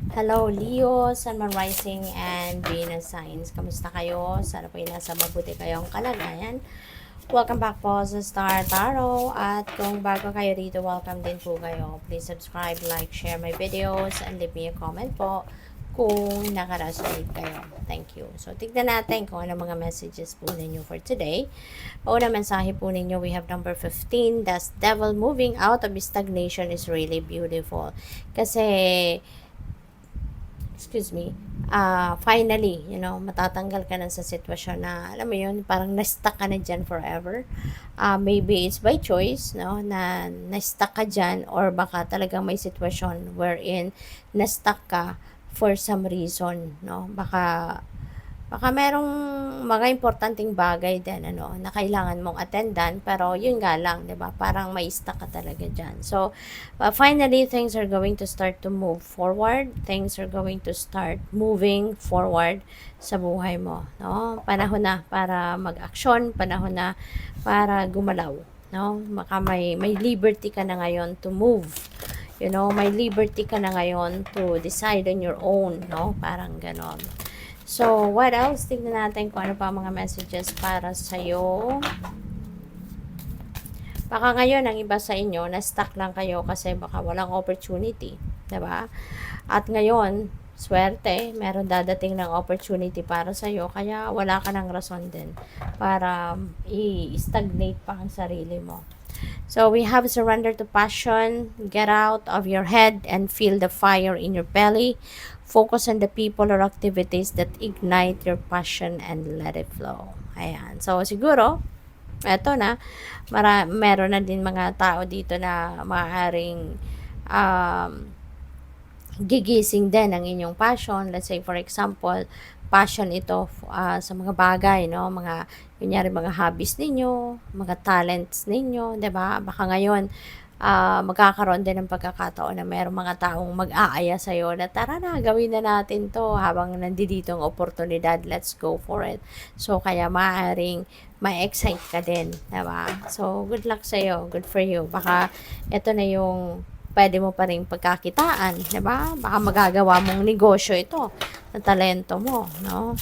Hello, Leo, Sun, Moon Rising, and Venus Signs. Kamusta kayo? Sana po ay nasa mabuti kayong kalagayan. Welcome back po sa Star Tarot. At kung bago kayo dito, welcome din po kayo. Please subscribe, like, share my videos, and leave me a comment po kung nakaresonate kayo. Thank you. So, tignan natin kung ano mga messages po ninyo for today. Una mensahe po ninyo, we have number 15. Thus, devil moving out of stagnation is really beautiful. Kasi, finally, matatanggal ka na sa sitwasyon na, alam mo yun, parang na-stuck ka na dyan forever. Maybe it's by choice, no, na na-stuck ka dyan, or baka talagang may sitwasyon wherein na-stuck ka for some reason, no, baka merong mga importanteng bagay din, na kailangan mong attendan, pero yun nga lang, 'di ba? Parang may stuck ka talaga diyan. So, finally things are going to start to move forward. Things are going to start moving forward sa buhay mo, no? Panahon na para mag-aksyon, panahon na para gumalaw, no? Baka may liberty ka na ngayon to move. May liberty ka na ngayon to decide on your own, no? Parang ganon. So, what else? Tignan natin kung ano pa mga messages para sa'yo. Baka ngayon, ang iba sa inyo, na-stuck lang kayo kasi baka walang opportunity. Diba? At ngayon, swerte, meron dadating ng opportunity para sa'yo, kaya wala ka ng rason din para i-stagnate pa ang sarili mo. So, we have surrender to passion, get out of your head and feel the fire in your belly. Focus on the people or activities that ignite your passion and let it flow. Ayan. So, siguro, eto na, meron na din mga tao dito na maaaring gigising din ang inyong passion. Let's say, for example, passion ito sa mga bagay, no? Kunyari, mga hobbies ninyo, mga talents ninyo, 'di ba? Baka ngayon, magkakaroon din ng pagkakataon na mayroong mga taong mag-aaya sa'yo na tara na, gawin na natin to habang nandito ang oportunidad, let's go for it. So, kaya maaaring ma-excite ka din, diba? So, good luck sa'yo, good for you. Baka ito na yung pwede mo pa rin pagkakitaan, diba? Baka magagawa mong negosyo ito na talento mo, no?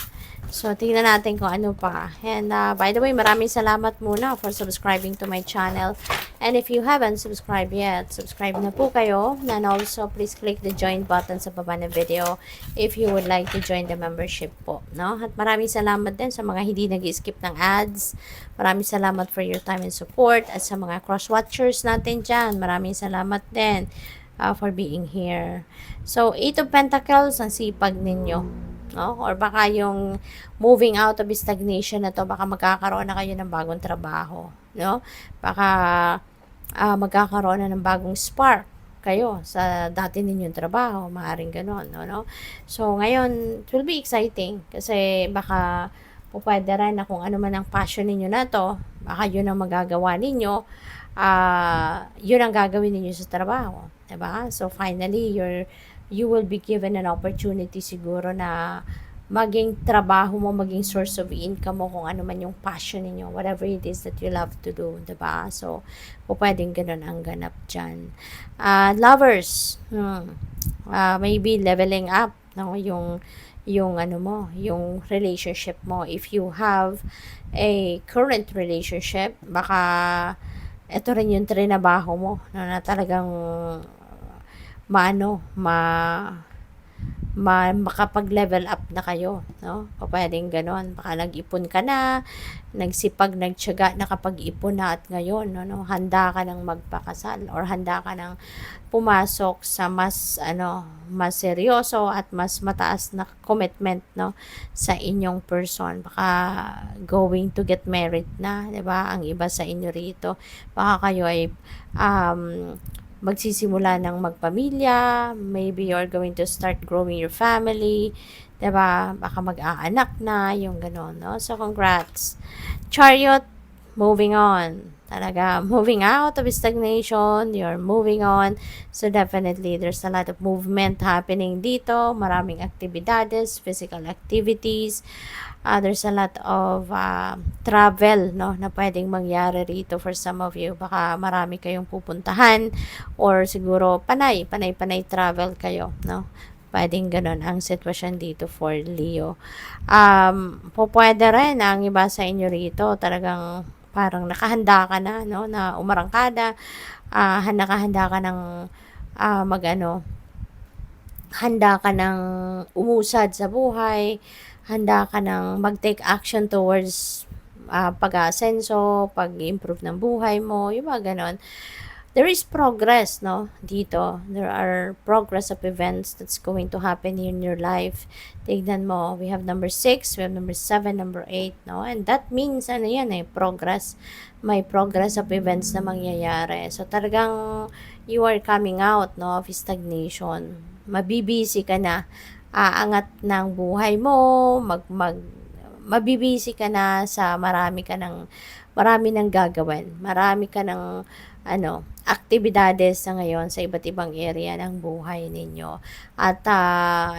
So, tingnan natin kung ano pa. And, by the way, maraming salamat muna for subscribing to my channel. And if you haven't subscribed yet, subscribe na po kayo. And also, please click the join button sa baba ng video if you would like to join the membership po. No? At maraming salamat din sa mga hindi nag-skip ng ads. Maraming salamat for your time and support. At sa mga cross-watchers natin dyan, maraming salamat din for being here. So, 8 of Pentacles, ang sipag ninyo. No? Or baka yung moving out of stagnation na to, baka magkakaroon na kayo ng bagong trabaho, no? Baka magkakaroon na ng bagong spark kayo sa dati ninyong trabaho, maaaring gano'n, no? So, ngayon, it will be exciting kasi baka pwede rin na kung ano man ang passion ninyo na to, baka yun ang magagawa ninyo, yun ang gagawin ninyo sa trabaho, diba? So, finally, you will be given an opportunity siguro na maging trabaho mo, maging source of income mo, kung ano man yung passion ninyo, whatever it is that you love to do, diba? So, pwedeng ganun ang ganap dyan. Lovers, maybe leveling up, no? Yung ano mo, yung relationship mo. If you have a current relationship, baka ito rin yung trinabaho mo, no, na talagang makapag-level up na kayo, no? Pwedeng ganon. Baka nag-ipon ka na, nagsipag, nagtiyaga, nakapag-ipon na, at ngayon, no, handa ka ng magpakasal or handa ka ng pumasok sa mas seryoso at mas mataas na commitment, no, sa inyong person. Baka going to get married na, 'di ba? Ang iba sa inyo rito, baka kayo ay magsisimula ng magpamilya, maybe you're going to start growing your family, 'di ba? Baka mag-aanak na, yung gano'n, no? So, congrats. Chariot, moving on. Talaga, moving out of stagnation, you're moving on. So, definitely, there's a lot of movement happening dito. Maraming aktibidades, physical activities. There's a lot of travel, no, na pwedeng mangyari rito for some of you. Baka marami kayong pupuntahan or siguro panay travel kayo, no? Puwedeng gano'n ang sitwasyon dito for Leo. Pupuwede rin ang iba sa inyo rito talagang parang nakahanda ka na 'no, na umarangkada, nakahanda ka ng, mag-ano, handa ka ng umusad sa buhay, handa ka ng mag-take action towards, pag-aasenso, pag-improve ng buhay mo, yung mga gano'n. There is progress, no, dito. There are progress of events that's going to happen in your life. Tignan mo, we have number 6, we have number 7, number 8, no? And that means, ano yan progress. May progress of events na mangyayari. So, talagang you are coming out, no, of stagnation. Mabibisi ka na. Aangat ng buhay mo, mabibisi ka na sa marami ng gagawin. Marami ka ng aktibidades sa ngayon sa iba't ibang area ng buhay ninyo. At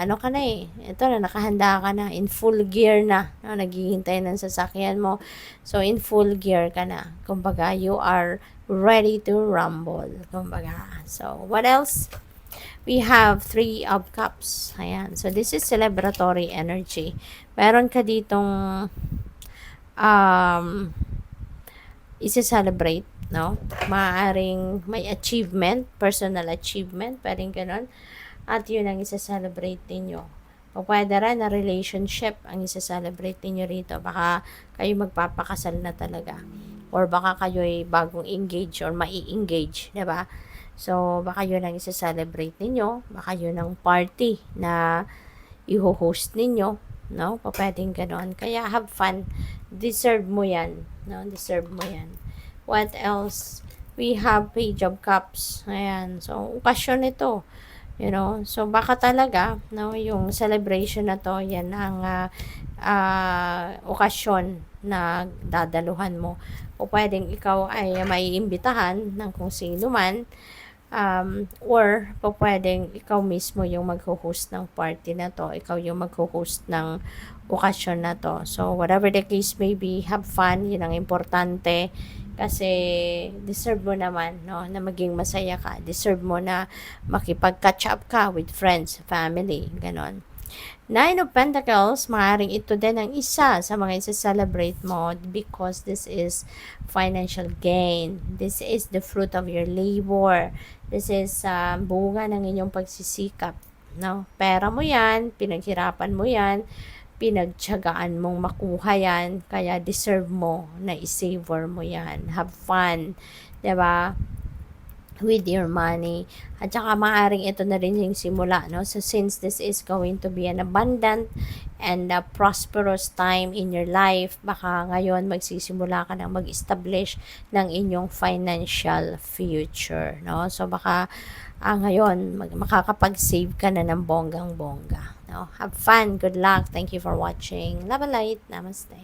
ano ka na ito na nakahanda ka na, in full gear na, no? Naghihintay ng sasakyan mo. So, in full gear ka na. Kumbaga, you are ready to rumble. Kumbaga. So, what else? We have 3 of Cups. Ayan. So, this is celebratory energy. Meron ka ditong isi-celebrate, no? Maaaring may achievement, personal achievement, parang ganon. At yun ang isa-celebrate ninyo. O pwede rin na relationship ang isa-celebrate ninyo rito. Baka kayo magpapakasal na talaga. Or baka kayo ay bagong engage or mai-engage, diba? So, baka yun ang isa-celebrate ninyo. Baka yun ang party na i-host ninyo. No? Pwedeng ganon. Kaya have fun. Deserve mo yan. No? Deserve mo yan. What else? We have Page of Cups. Ayan. So, okasyon ito. You know? So, baka talaga, no? Yung celebration na to, yan ang okasyon na dadaluhan mo. O pwedeng ikaw ay maiimbitahan ng kung sino man. Or pwedeng ikaw mismo yung mag-host ng party na to, ikaw yung mag-host ng okasyon na to. So, whatever the case may be, have fun, yun ang importante. Kasi, deserve mo naman, no, na maging masaya ka. Deserve mo na makipag-catch up ka with friends, family, ganon. 9 of Pentacles, maaaring ito din ang isa sa mga isa-celebrate mo because this is financial gain. This is the fruit of your labor. This is bunga ng inyong pagsisikap. No? Pera mo yan, pinaghirapan mo yan, pinagtiyagaan mong makuha yan, kaya deserve mo na i-savor mo yan. Have fun. Diba? With your money. At saka maaaring ito na rin yung simula, no? So, since this is going to be an abundant and a prosperous time in your life, baka ngayon magsisimula ka ng mag-establish ng inyong financial future, no? So, baka ngayon makakapag-save ka na ng bonggang-bongga, no? Have fun. Good luck. Thank you for watching. Love and light. Namaste.